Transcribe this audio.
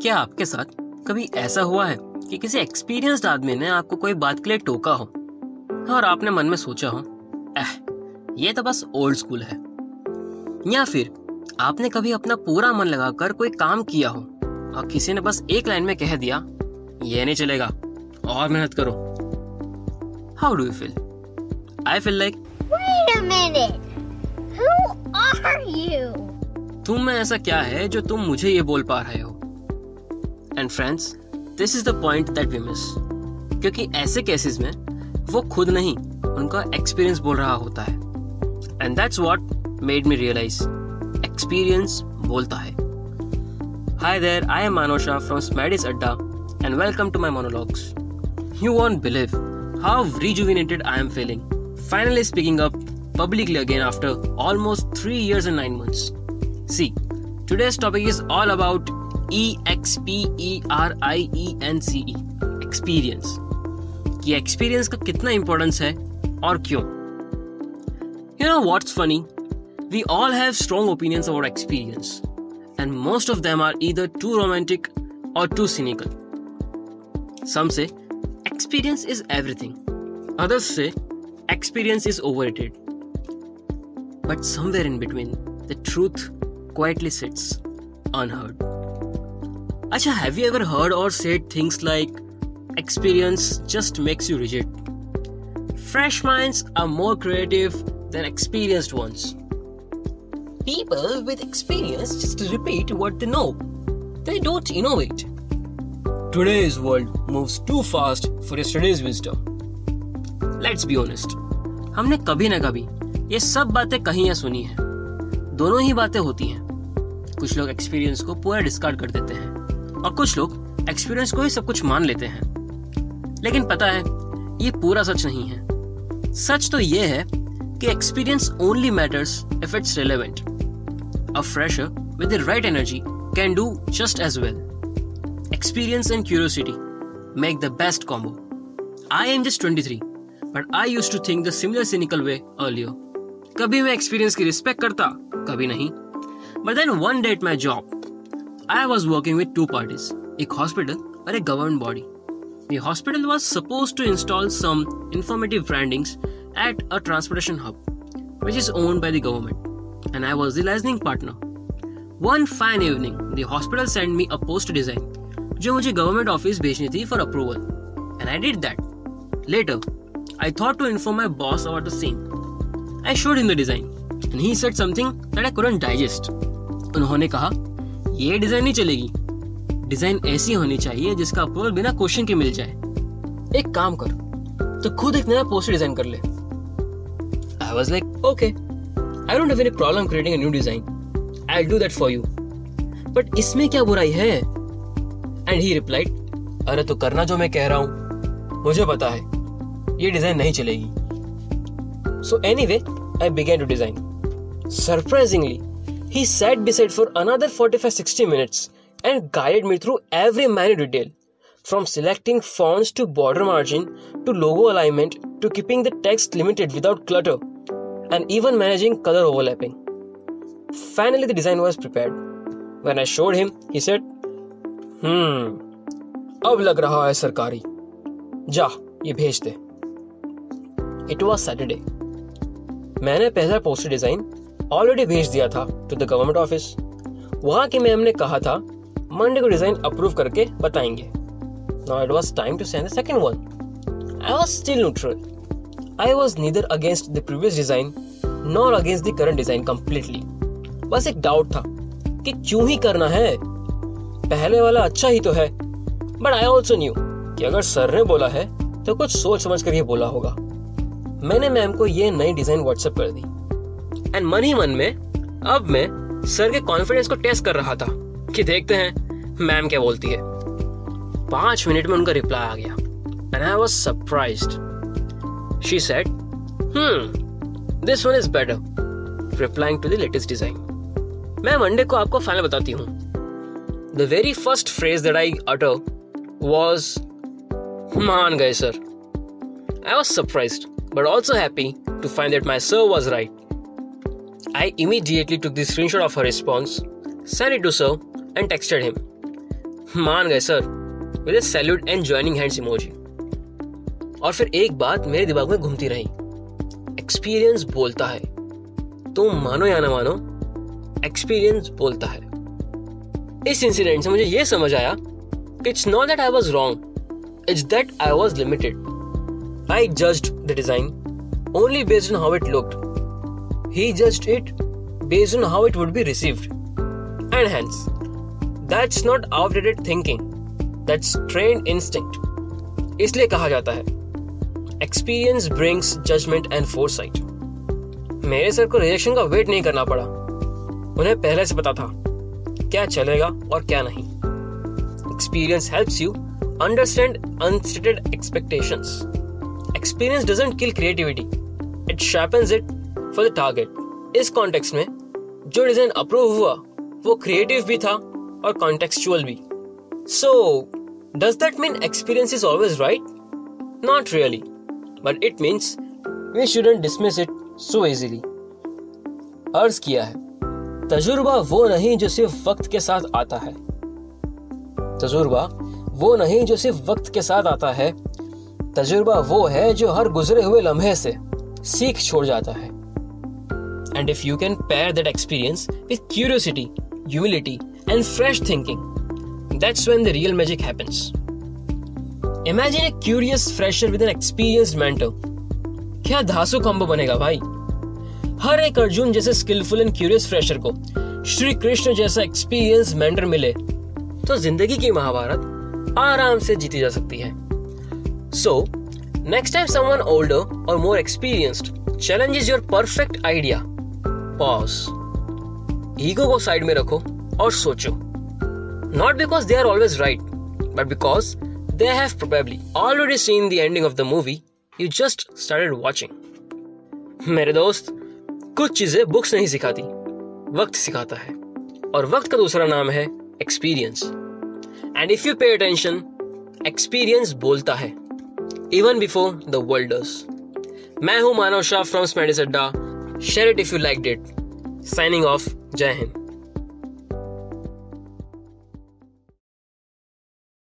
क्या आपके साथ कभी ऐसा हुआ है कि किसी एक्सपीरियंस्ड आदमी ने आपको कोई बात के लिए टोका हो और आपने मन में सोचा हो, ये तो बस ओल्ड स्कूल है? या फिर आपने कभी अपना पूरा मन लगाकर कोई काम किया हो और किसी ने बस एक लाइन में कह दिया, ये नहीं चलेगा, और मेहनत करो? How do you feel? I feel like, Wait a minute. Who are you? तुम में ऐसा क्या है जो तुम मुझे ये बोल पा रहे हो? And friends, this is the point that we miss, क्योंकि ऐसे केसेस में वो खुद नहीं, उनका एक्सपीरियंस बोल रहा होता है। And that's what made me realise, experience बोलता है। Hi there, I am Manosha from स्मैडिस अड्डा and welcome to my monologues. You won't believe how rejuvenated I am feeling, finally speaking up publicly again after almost 3 years and 9 months. See, today's topic is all about EXPERIENCE, experience. कि experience का कितना importance है और क्यों? You know what's funny? We all have strong opinions about experience, and most of them are either too romantic or too cynical. Some say experience is everything. Others say experience is overrated. But somewhere in between, the truth quietly sits unheard. Acha, have you ever heard or said things like, experience just makes you rigid? Fresh minds are more creative than experienced ones. People with experience just repeat what they know. They don't innovate. Today's world moves too fast for yesterday's wisdom. Let's be honest. हमने कभी ना कभी ये सब बातें कही या सुनी हैं। दोनों ही बातें होती हैं। कुछ लोग एक्सपीरियंस को पूरा डिस्कार्ड कर देते हैं और कुछ लोग एक्सपीरियंस को ही सब कुछ मान लेते हैं। लेकिन पता है, ये पूरा सच नहीं है। सच तो ये है कि experience only matters if it's relevant. A fresher with the right energy can do just as well. Experience and curiosity make the best combo. I am just 23, but I used to think the similar cynical way earlier. कभी मैं experience की respect करता, कभी नहीं. But then one day at my job, I was working with two parties, एक hospital और एक government body. The hospital was supposed to install some informative brandings at a transportation hub, which is owned by the government, and I was the licensing partner. One fine evening, the hospital sent me a poster design जो मुझे government office भेजनी थी for approval, and I did that. Later I thought to inform my boss about the same. I showed him the design and he said something that I couldn't digest. उन्होंने कहा, ये design नहीं चलेगी, design ऐसी होनी चाहिए जिसका approval बिना क्वेश्चन के मिल जाए. एक काम कर, तो खुद एक नया पोस्टर डिजाइन कर ले. I was like, okay, I don't have any problem creating a new design, I will do that for you, but इसमें क्या बुराई है? And he replied, अरे तो करना जो मैं कह रहा हूं, मुझे पता है ये डिजाइन नहीं चलेगी. So anyway, I began to design. Surprisingly, he sat beside for another 45-60 minutes and guided me through every minor detail, from selecting fonts to border margin to logo alignment to keeping the text limited without clutter and even managing color overlapping. Finally, the design was prepared. When I showed him, he said, अब लग रहा है सरकारी, जा ये भेज दे. It was Saturday. मैंने पहला पोस्टर डिजाइन ऑलरेडी भेज दिया था टू द गवर्नमेंट ऑफिस. वहां की मैम ने कहा था मंडे को डिजाइन अप्रूव करके बताएंगे. Now it was time to send the second one. I was still neutral. I was neither against the previous design nor against the current design completely. बस एक डाउट था कि क्यों ही करना है, पहले वाला अच्छा ही तो है. बट आई ऑल्सो न्यू कि अगर सर ने बोला है तो कुछ सोच समझ कर ही बोला होगा. मैंने मैम को ये नई डिजाइन व्हाट्सएप कर दी एंड मन ही मन में अब मैं सर के कॉन्फिडेंस को टेस्ट कर रहा था कि देखते हैं मैम क्या बोलती है. 5 मिनट में उनका रिप्लाई आ गया and I was surprised. She said, this one is better, replying to the latest design. मैं मंडे को आपको फाइनल बताती हूँ. The very first phrase that I utter was, मान गए sir. I was surprised, but also happy to find that my sir was right. I immediately took the screenshot of her response, sent it to sir, and texted him. मान गए sir, with a salute and joining hands emoji. और फिर एक बात मेरे दिमाग में घूमती रही, एक्सपीरियंस बोलता है। तुम मानो या ना मानो, एक्सपीरियंस बोलता है। इस इंसिडेंट से मुझे ये समझ आया कि it's not that I was wrong, it's that I was limited. I judged the design only based on how it looked. He judged it based on how it would be received. And hence, that's not outdated thinking. That's trained instinct. इसलिए कहा जाता है, experience brings judgment and foresight. मेरे sir को rejection का wait नहीं करना पड़ा। उन्हें पहले से पता था क्या चलेगा और क्या नहीं। Experience helps you understand unstated expectations. Experience doesn't kill creativity, it sharpens it for the target. इस कॉन्टेक्स्ट में जो डिजाइन अप्रूव हुआ वो क्रिएटिव भी था और कॉन्टेक्सचुअल भी। So, does that mean experience is always right? Not really, but it means we shouldn't dismiss it so easily. अर्ज किया है, तजुर्बा वो नहीं जो सिर्फ वक्त के साथ आता है। तजुर्बा वो नहीं जो सिर्फ वक्त के साथ आता है, तजुर्बा वो है जो हर गुजरे हुए लम्हे से सीख छोड़ जाता है। And if you can pair that experience with curiosity, humility and fresh thinking, that's when the real magic happens. Imagine a curious fresher with an experienced mentor. क्या धांसू कॉम्बो बनेगा भाई। हर एक अर्जुन जैसे स्किलफुल एंड क्यूरियस फ्रेशर को श्री कृष्ण जैसा experience mentor मिले तो जिंदगी की महाभारत आराम से जीती जा सकती है। So, next time someone older or more experienced challenges your perfect idea, pause. Ego को साइड में रखो और सोचो। Not because they are always right, but because they have probably already seen the ending of the movie you just started watching. मेरे दोस्त, कुछ चीजें books नहीं सिखाती, वक्त सिखाता है। और वक्त का दूसरा नाम है experience. And if you pay attention, experience बोलता है even before the world does. मैं हूं मानव Shah from Smarties Adda. Share it if you liked it. Signing off. जय हिंद.